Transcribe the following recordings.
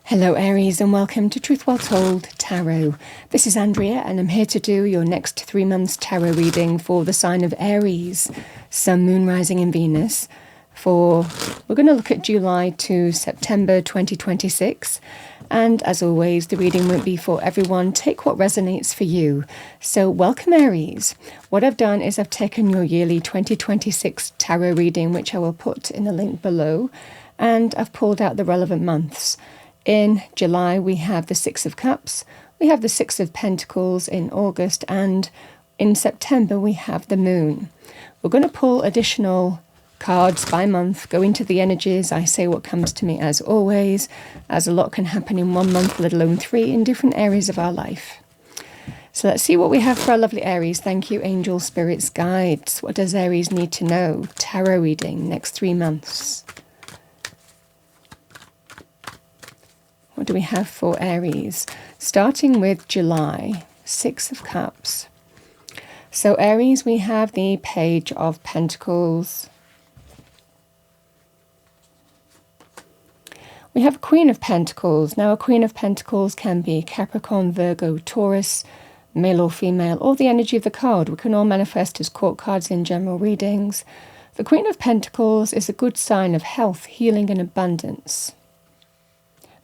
Hello Aries and welcome to Truth Well Told Tarot. This is Andrea and I'm here to do your next 3 months tarot reading for the sign of Aries, Sun, Moon, Rising and Venus. We're going to look at July to September 2026, and as always the reading won't be for everyone. Take what resonates for you. So welcome Aries. What I've done is I've taken your yearly 2026 tarot reading, which I will put in the link below, and I've pulled out the relevant months. In July, we have the Six of Cups, we have the Six of Pentacles in August, and in September, we have the Moon. We're going to pull additional cards by month, go into the energies. I say what comes to me as always, as a lot can happen in 1 month, let alone 3 in different areas of our life. So let's see what we have for our lovely Aries. Thank you, angels, spirits, guides. What does Aries need to know? Tarot reading, next 3 months. What do we have for Aries? Starting with July, Six of Cups. So Aries, we have the Page of Pentacles. We have Queen of Pentacles. Now a Queen of Pentacles can be Capricorn, Virgo, Taurus, male or female, or the energy of the card. We can all manifest as court cards in general readings. The Queen of Pentacles is a good sign of health, healing and abundance.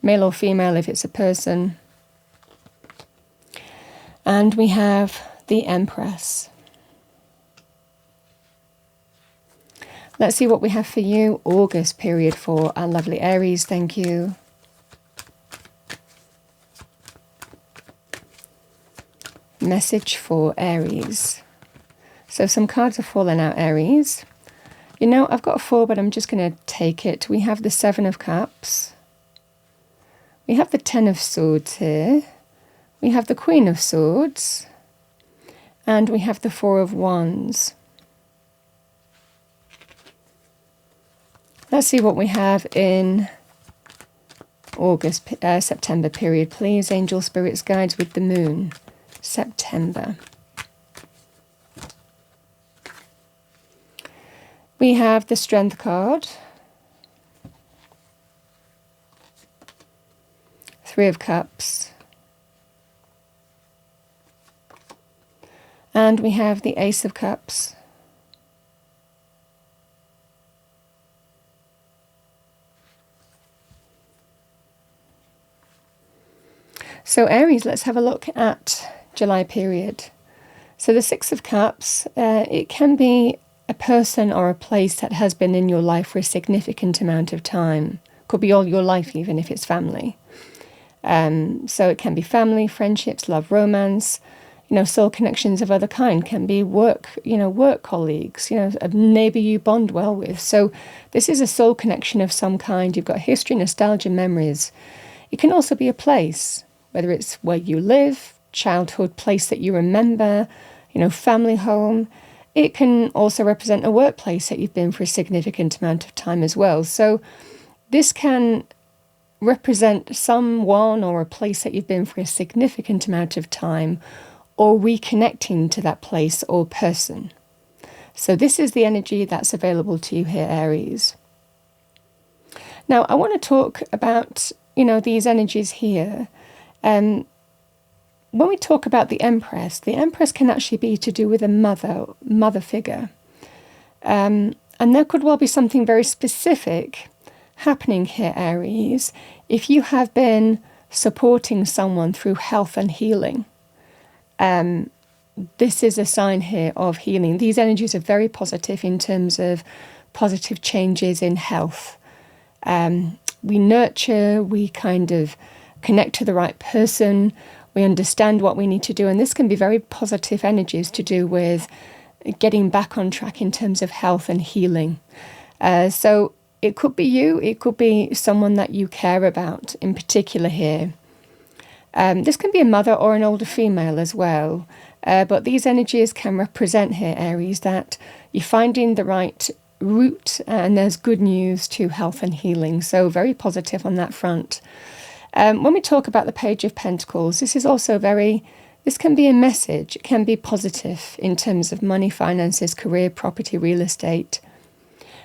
Male or female if it's a person. And we have the Empress. Let's see what we have for you. August period for our lovely Aries. Thank you. Message for Aries. So some cards have fallen out, Aries. You know, I've got 4, but I'm just going to take it. We have the Seven of Cups. We have the Ten of Swords here. We have the Queen of Swords. And we have the Four of Wands. Let's see what we have in September period, please. Angel, spirits, guides with the Moon. September. We have the Strength card. Three of Cups. And we have the Ace of Cups. So Aries, let's have a look at July period. So the Six of Cups, it can be a person or a place that has been in your life for a significant amount of time. Could be all your life, even if it's family. So it can be family, friendships, love, romance, soul connections of other kind. Can be work, work colleagues, a neighbour you bond well with. So this is a soul connection of some kind. You've got history, nostalgia, memories. It can also be a place, whether it's where you live, childhood place that you remember, family home. It can also represent a workplace that you've been for a significant amount of time as well. So this can represent someone or a place that you've been for a significant amount of time, or reconnecting to that place or person. So this is the energy that's available to you here, Aries. Now I want to talk about these energies here. When we talk about the Empress can actually be to do with a mother figure, and there could well be something very specific happening here, Aries, if you have been supporting someone through health and healing. This is a sign here of healing. These energies are very positive in terms of positive changes in health. We nurture, we kind of connect to the right person, we understand what we need to do, and this can be very positive energies to do with getting back on track in terms of health and healing. So it could be you, it could be someone that you care about in particular here. This can be a mother or an older female as well. But these energies can represent here, Aries, that you're finding the right route and there's good news to health and healing. So very positive on that front. When we talk about the Page of Pentacles, this is also this can be a message. It can be positive in terms of money, finances, career, property, real estate.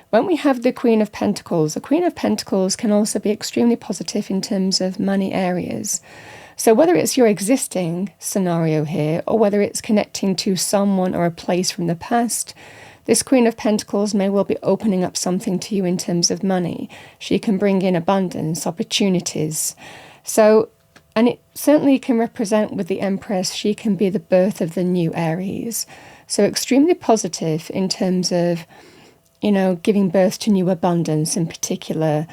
When we have the Queen of Pentacles, the Queen of Pentacles can also be extremely positive in terms of money areas. So whether it's your existing scenario here, or whether it's connecting to someone or a place from the past, this Queen of Pentacles may well be opening up something to you in terms of money. She can bring in abundance, opportunities. So, and it certainly can represent with the Empress, she can be the birth of the new Aries. So extremely positive in terms of, giving birth to new abundance in particular,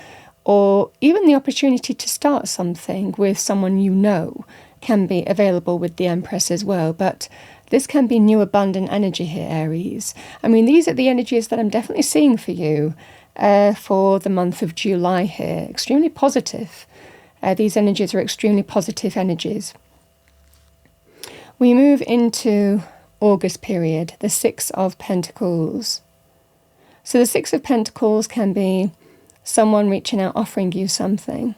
or even the opportunity to start something with someone can be available with the Empress as well. But this can be new abundant energy here, Aries. I mean, these are the energies that I'm definitely seeing for you for the month of July here. Extremely positive. These energies are extremely positive energies. We move into August period, the Six of Pentacles. So the Six of Pentacles can be someone reaching out, offering you something.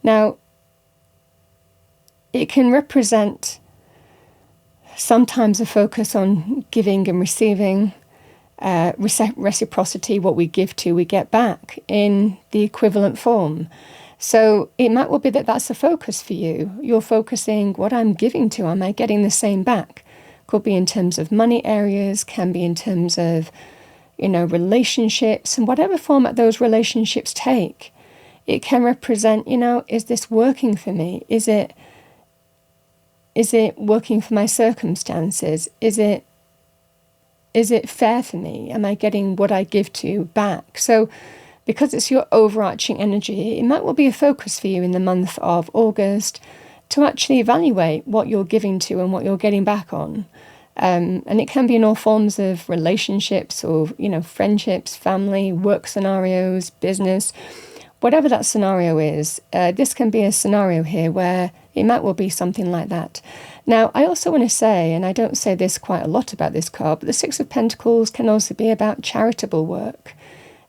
Now, it can represent sometimes a focus on giving and receiving, reciprocity. What we give to, we get back in the equivalent form. So it might well be that that's a focus for you. You're focusing, what I'm giving to, am I getting the same back? Could be in terms of money areas, can be in terms of, relationships, and whatever format those relationships take. It can represent, is this working for me? Is it working for my circumstances? Is it fair for me? Am I getting what I give to back? So because it's your overarching energy, it might well be a focus for you in the month of August to actually evaluate what you're giving to and what you're getting back on. And it can be in all forms of relationships or, friendships, family, work scenarios, business, whatever that scenario is. This can be a scenario here where it might well be something like that. Now, I also want to say, and I don't say this quite a lot about this card, but the Six of Pentacles can also be about charitable work.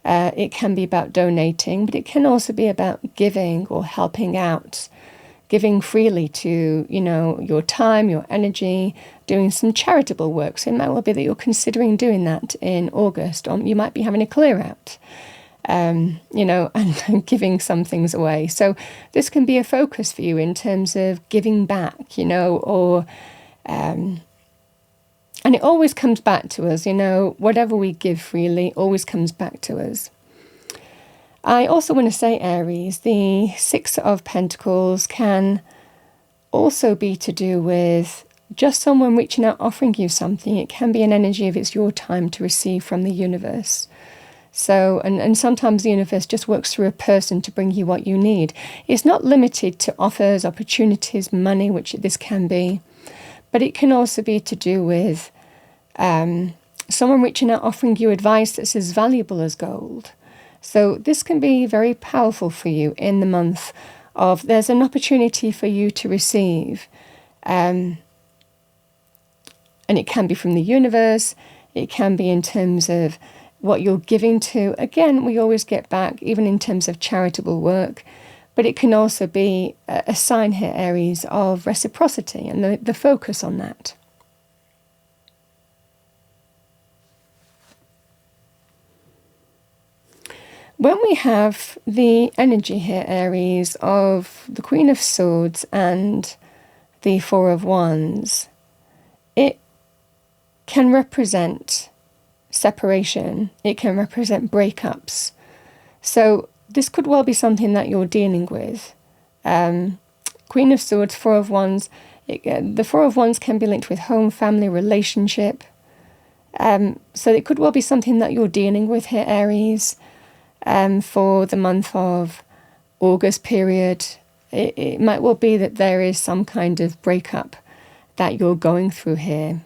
It can be about donating, but it can also be about giving or helping out, giving freely to, your time, your energy, doing some charitable work. So it might well be that you're considering doing that in August, or you might be having a clear out, and giving some things away. So this can be a focus for you in terms of giving back, or, and it always comes back to us, whatever we give freely always comes back to us. I also want to say, Aries, the Six of Pentacles can also be to do with just someone reaching out, offering you something. It can be an energy of it's your time to receive from the universe. So, and sometimes the universe just works through a person to bring you what you need. It's not limited to offers, opportunities, money, which this can be, but it can also be to do with someone reaching out, offering you advice that's as valuable as gold. So this can be very powerful for you in the month of, there's an opportunity for you to receive. And it can be from the universe. It can be in terms of what you're giving to. Again, we always get back, even in terms of charitable work. But it can also be a sign here, Aries, of reciprocity and the focus on that. When we have the energy here, Aries, of the Queen of Swords and the Four of Wands, it can represent separation. It can represent breakups. So this could well be something that you're dealing with. Queen of Swords, Four of Wands. The Four of Wands can be linked with home, family, relationship. So it could well be something that you're dealing with here, Aries. For the month of August period, it might well be that there is some kind of breakup that you're going through here.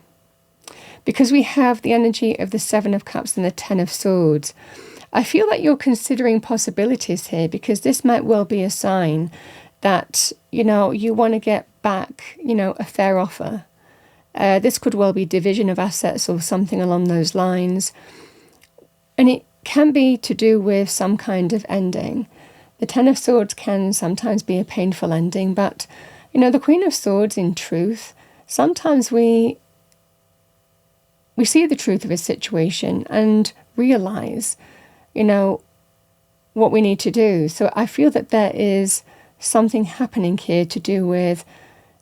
Because we have the energy of the Seven of Cups and the Ten of Swords, I feel that you're considering possibilities here, because this might well be a sign that, you want to get back, a fair offer. This could well be division of assets or something along those lines. And it can be to do with some kind of ending. The Ten of Swords can sometimes be a painful ending, but, the Queen of Swords, in truth, sometimes we see the truth of a situation and realize, what we need to do. So I feel that there is something happening here to do with,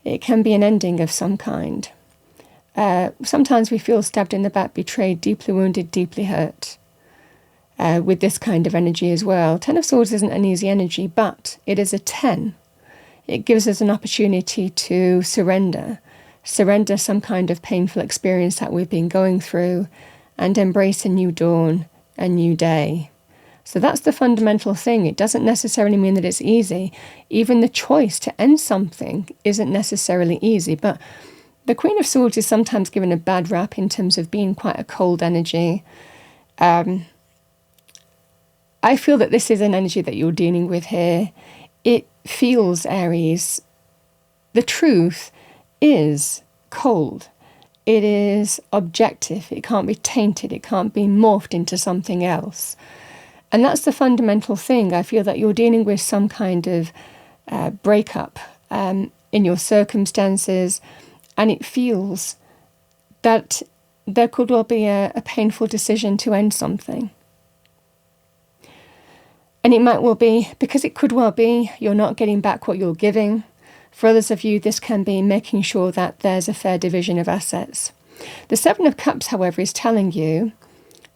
it can be an ending of some kind. Sometimes we feel stabbed in the back, betrayed, deeply wounded, deeply hurt. With this kind of energy as well. 10 of Swords isn't an easy energy, but it is a 10. It gives us an opportunity to surrender some kind of painful experience that we've been going through, and embrace a new dawn, a new day. So that's the fundamental thing. It doesn't necessarily mean that it's easy. Even the choice to end something isn't necessarily easy, but the Queen of Swords is sometimes given a bad rap in terms of being quite a cold energy. I feel that this is an energy that you're dealing with here. It feels, Aries, the truth is cold. It is objective. It can't be tainted. It can't be morphed into something else. And that's the fundamental thing. I feel that you're dealing with some kind of breakup in your circumstances, and it feels that there could well be a painful decision to end something. And it might well be, because it could well be, you're not getting back what you're giving. For others of you, this can be making sure that there's a fair division of assets. The Seven of Cups, however, is telling you,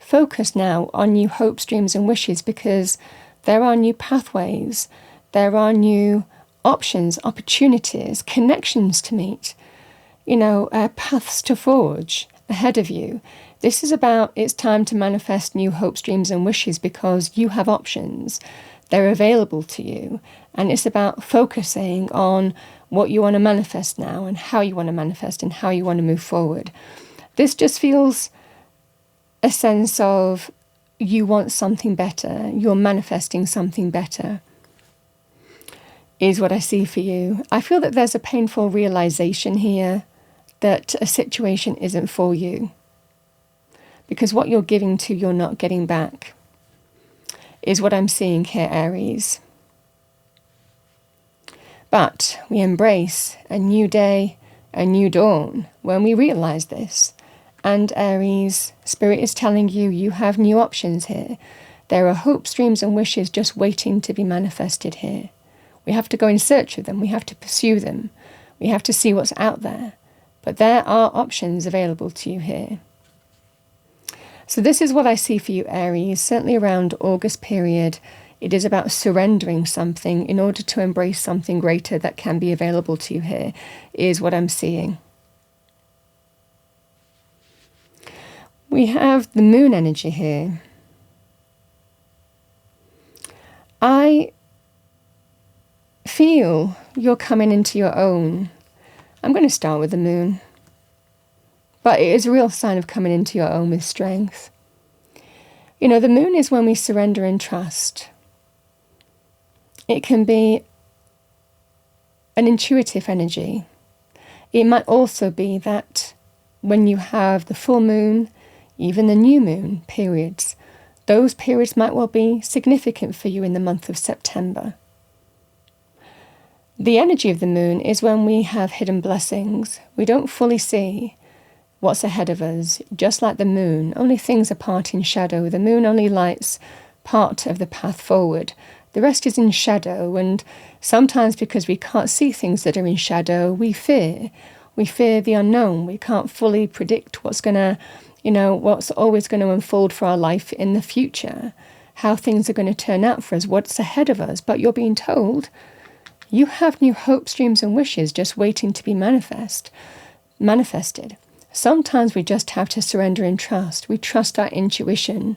focus now on new hopes, dreams and wishes, because there are new pathways, there are new options, opportunities, connections to meet, paths to forge ahead of you. This is about, it's time to manifest new hopes, dreams and wishes, because you have options. They're available to you. And it's about focusing on what you want to manifest now, and how you want to manifest, and how you want to move forward. This just feels a sense of you want something better. You're manifesting something better, is what I see for you. I feel that there's a painful realization here that a situation isn't for you. Because what you're giving to, you're not getting back, is what I'm seeing here, Aries. But we embrace a new day, a new dawn, when we realize this. And Aries, Spirit is telling you, you have new options here. There are hopes, dreams and wishes just waiting to be manifested here. We have to go in search of them. We have to pursue them. We have to see what's out there. But there are options available to you here. So this is what I see for you, Aries. Certainly around August period, it is about surrendering something in order to embrace something greater that can be available to you here, is what I'm seeing. We have the moon energy here. I feel you're coming into your own. I'm going to start with the moon. But it is a real sign of coming into your own with strength. The moon is when we surrender and trust. It can be an intuitive energy. It might also be that when you have the full moon, even the new moon periods, those periods might well be significant for you in the month of September. The energy of the moon is when we have hidden blessings. We don't fully see what's ahead of us. Just like the moon, only things are part in shadow. The moon only lights part of the path forward. The rest is in shadow, and sometimes because we can't see things that are in shadow, we fear. We fear the unknown. We can't fully predict what's always going to unfold for our life in the future, how things are going to turn out for us, what's ahead of us. But you're being told you have new hopes, dreams and wishes just waiting to be manifested. Sometimes we just have to surrender and trust. We trust our intuition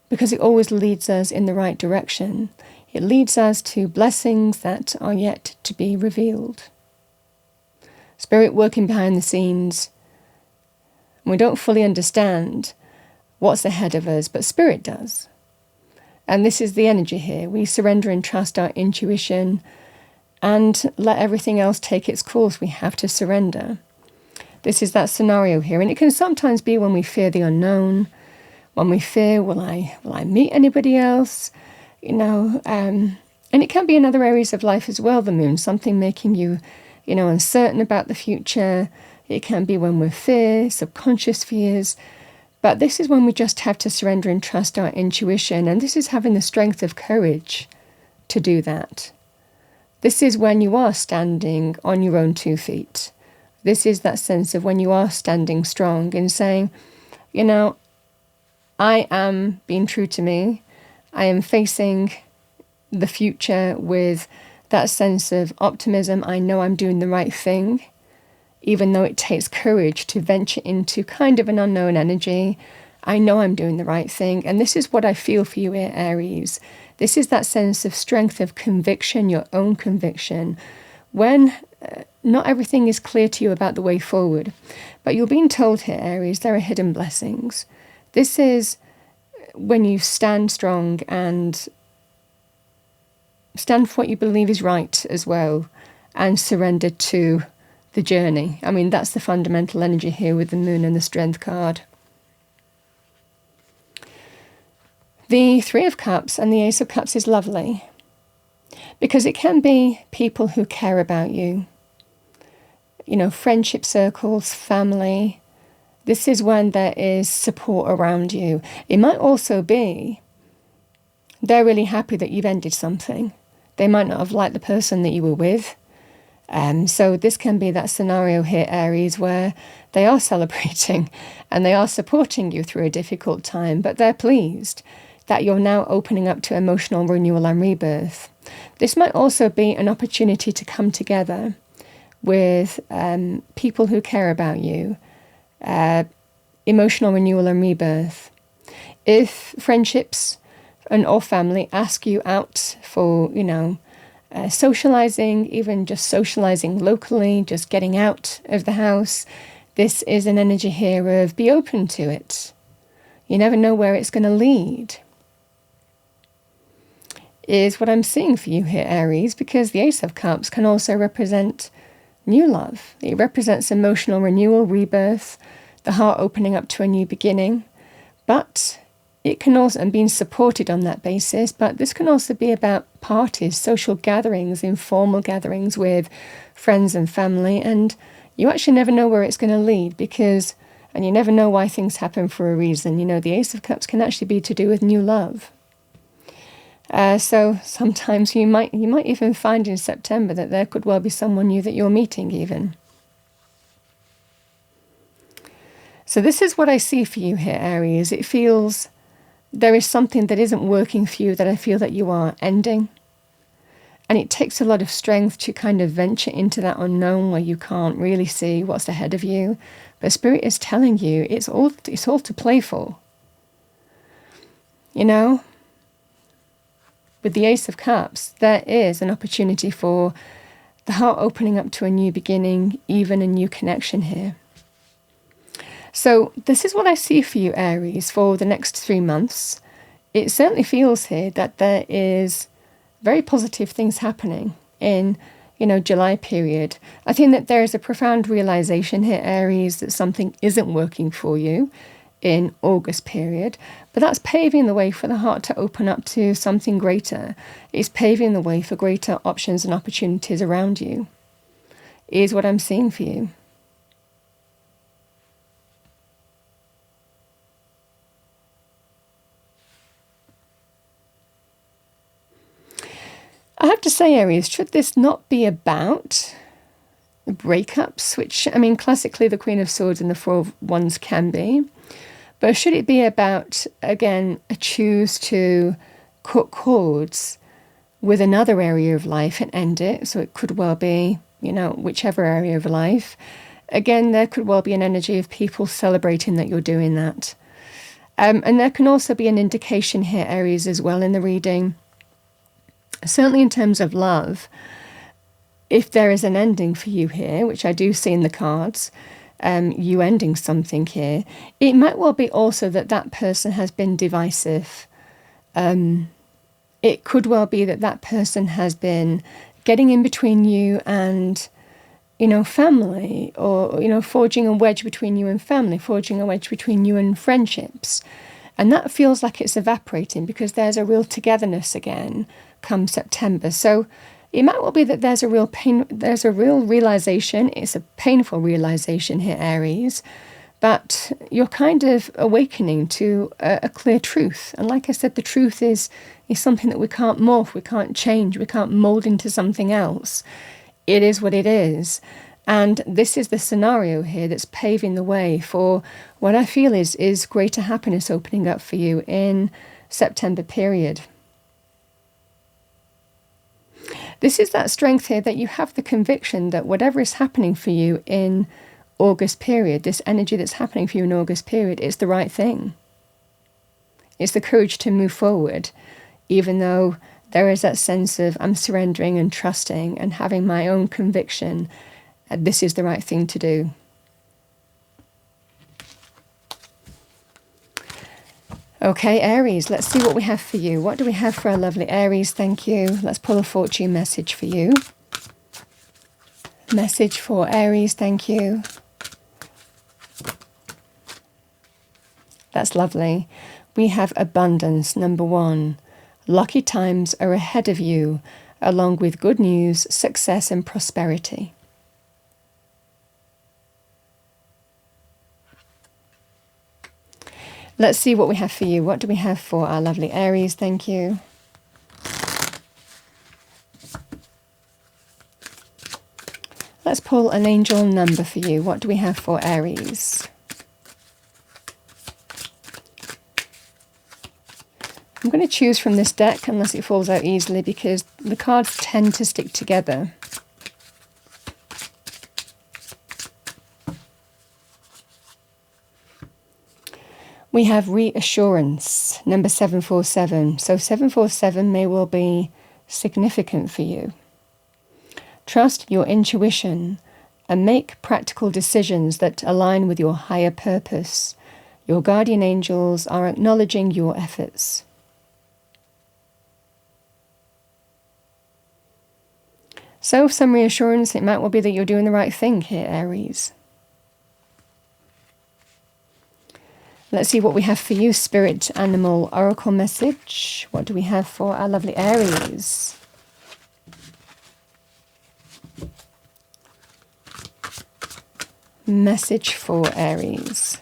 because it always leads us in the right direction. It leads us to blessings that are yet to be revealed. Spirit working behind the scenes. We don't fully understand what's ahead of us, but Spirit does. And this is the energy here. We surrender and trust our intuition and let everything else take its course. We have to surrender. This is that scenario here. And it can sometimes be when we fear the unknown, when we fear, will I meet anybody else? And it can be in other areas of life as well, the moon, something making you, uncertain about the future. It can be when we're subconscious fears. But this is when we just have to surrender and trust our intuition. And this is having the strength of courage to do that. This is when you are standing on your own 2 feet. This is that sense of when you are standing strong and saying, you know, I am being true to me. I am facing the future with that sense of optimism. I know I'm doing the right thing, even though it takes courage to venture into kind of an unknown energy. I know I'm doing the right thing. And this is what I feel for you here, Aries. This is that sense of strength of conviction, your own conviction, when not everything is clear to you about the way forward. But you're being told here, Aries, there are hidden blessings. This is when you stand strong and stand for what you believe is right as well, and surrender to the journey. I mean, that's the fundamental energy here with the Moon and the Strength card. The Three of Cups and the Ace of Cups is lovely because it can be people who care about you. You know, friendship circles, family. This is when there is support around you. It might also be they're really happy that you've ended something. They might not have liked the person that you were with. So this can be that scenario here, Aries, where they are celebrating and they are supporting you through a difficult time, but they're pleased that you're now opening up to emotional renewal and rebirth. This might also be an opportunity to come together with people who care about you, emotional renewal and rebirth. If friendships or family ask you out for, socializing, even just socializing locally, just getting out of the house, this is an energy here of be open to it. You never know where it's going to lead, is what I'm seeing for you here, Aries, because the Ace of Cups can also represent new love. It represents emotional renewal, rebirth, the heart opening up to a new beginning. But it can also, and being supported on that basis, but this can also be about parties, social gatherings, informal gatherings with friends and family, and you actually never know where it's going to lead and you never know why things happen for a reason. The Ace of Cups can actually be to do with new love. So sometimes you might even find in September that there could well be someone new that you're meeting even. So this is what I see for you here, Aries. It feels there is something that isn't working for you that I feel that you are ending. And it takes a lot of strength to kind of venture into that unknown where you can't really see what's ahead of you. But Spirit is telling you it's all to play for. With the Ace of Cups, there is an opportunity for the heart opening up to a new beginning, even a new connection here. So this is what I see for you, Aries, for the next 3 months. It certainly feels here that there is very positive things happening in, July period. I think that there is a profound realization here, Aries, that something isn't working for you in August period, but that's paving the way for the heart to open up to something greater. It's paving the way for greater options and opportunities around you, is what I'm seeing for you. I have to say, Aries, should this not be about breakups, which, classically the Queen of Swords and the Four of Wands can be, but should it be about, again, a choose to cut cords with another area of life and end it? So it could well be, whichever area of life. Again, there could well be an energy of people celebrating that you're doing that. And there can also be an indication here, Aries, as well in the reading. Certainly in terms of love, if there is an ending for you here, which I do see in the cards, you ending something here, it might well be also that person has been divisive. It could well be that person has been getting in between you and, family, or, forging a wedge between you and family, forging a wedge between you and friendships. And that feels like it's evaporating because there's a real togetherness again come September. So it might well be that there's a real pain, there's a real realization. It's a painful realization here, Aries. but you're kind of awakening to a clear truth. And like I said, the truth is something that we can't morph, we can't change, we can't mold into something else. It is what it is. And this is the scenario here that's paving the way for what I feel is greater happiness opening up for you in September period. This is that strength here that you have the conviction that whatever is happening for you in August period, this energy that's happening for you in August period, is the right thing. It's the courage to move forward, even though there is that sense of I'm surrendering and trusting and having my own conviction that this is the right thing to do. Okay, Aries, let's see what we have for you. What do we have for our lovely Aries? Thank you. Let's pull a fortune message for you. Message for Aries, thank you. That's lovely. We have abundance, number 1. Lucky times are ahead of you, along with good news, success and prosperity. Let's see what we have for you. What do we have for our lovely Aries? Thank you. Let's pull an angel number for you. What do we have for Aries? I'm going to choose from this deck unless it falls out easily because the cards tend to stick together. We have reassurance, number 747. So 747 may well be significant for you. Trust your intuition and make practical decisions that align with your higher purpose. Your guardian angels are acknowledging your efforts. So some reassurance, it might well be that you're doing the right thing here, Aries. Let's see what we have for you, Spirit Animal Oracle message. What do we have for our lovely Aries? Message for Aries.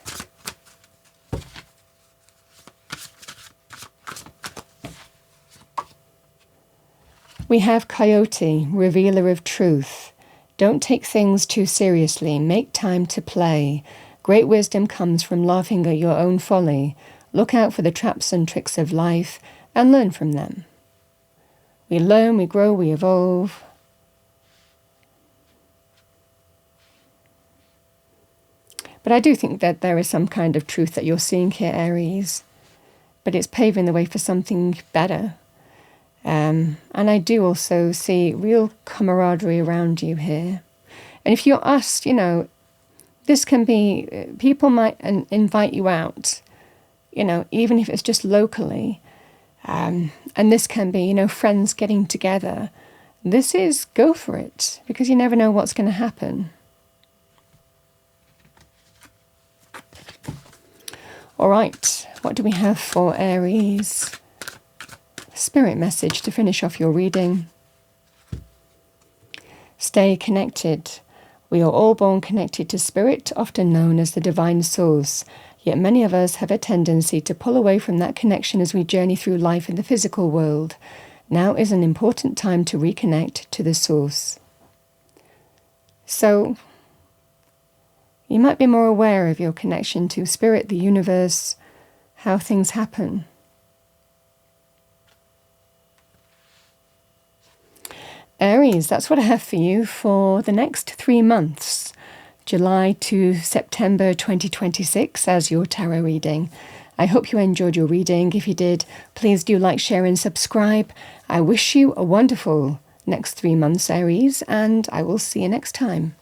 We have Coyote, revealer of truth. Don't take things too seriously. Make time to play. Great wisdom comes from laughing at your own folly. Look out for the traps and tricks of life and learn from them. We learn, we grow, we evolve. But I do think that there is some kind of truth that you're seeing here, Aries. But it's paving the way for something better. And I do also see real camaraderie around you here. And if you're asked, this can be, people might invite you out, even if it's just locally. And this can be, friends getting together. This is go for it, because you never know what's going to happen. All right, what do we have for Aries? Spirit message to finish off your reading. Stay connected. We are all born connected to spirit, often known as the divine source. Yet many of us have a tendency to pull away from that connection as we journey through life in the physical world. Now is an important time to reconnect to the source. So, you might be more aware of your connection to spirit, the universe, how things happen. Aries, that's what I have for you for the next 3 months, July to September 2026, as your tarot reading. I hope you enjoyed your reading. If you did, please do like, share and subscribe. I wish you a wonderful next 3 months, Aries, and I will see you next time.